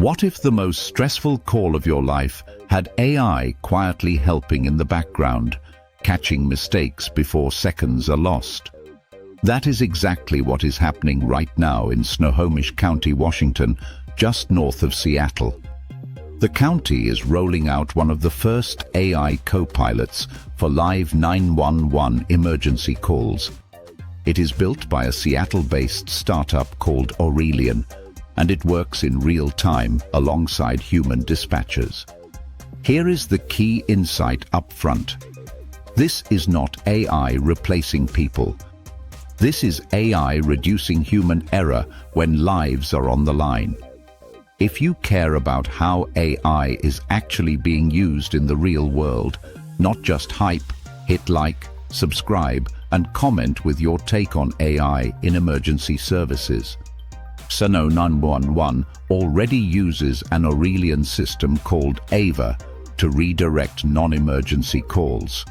What if the most stressful call of your life had AI quietly helping in the background, catching mistakes before seconds are lost? That is exactly what is happening right now in Snohomish County, Washington, just north of Seattle. The county is rolling out one of the first AI copilots for live 911 emergency calls. It is built by a Seattle-based startup called Aurelian, and it works in real time alongside human dispatchers. Here is the key insight up front. This is not AI replacing people. This is AI reducing human error when lives are on the line. If you care about how AI is actually being used in the real world, not just hype, hit like, subscribe, and comment with your take on AI in emergency services. Snohomish 911 already uses an Aurelian system called AVA to redirect non-emergency calls.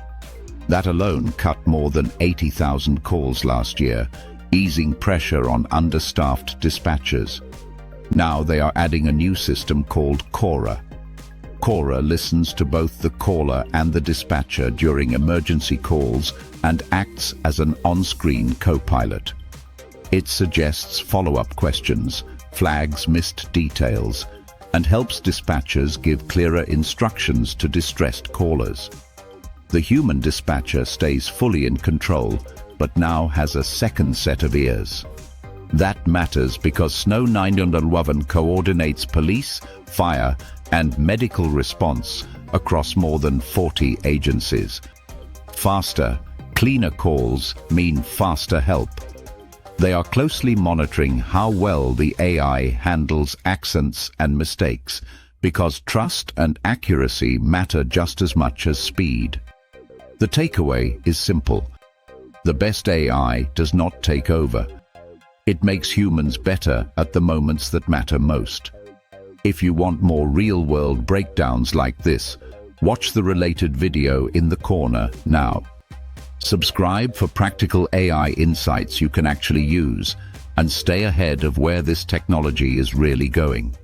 That alone cut more than 80,000 calls last year, easing pressure on understaffed dispatchers. Now they are adding a new system called Cora. Cora listens to both the caller and the dispatcher during emergency calls and acts as an on-screen co-pilot. It suggests follow-up questions, flags missed details, and helps dispatchers give clearer instructions to distressed callers. The human dispatcher stays fully in control, but now has a second set of ears. That matters because Snohomish 911 coordinates police, fire, and medical response across more than 40 agencies. Faster, cleaner calls mean faster help. They are closely monitoring how well the AI handles accents and mistakes, because trust and accuracy matter just as much as speed. The takeaway is simple. The best AI does not take over. It makes humans better at the moments that matter most. If you want more real-world breakdowns like this, watch the related video in the corner now. Subscribe for practical AI insights you can actually use, and stay ahead of where this technology is really going.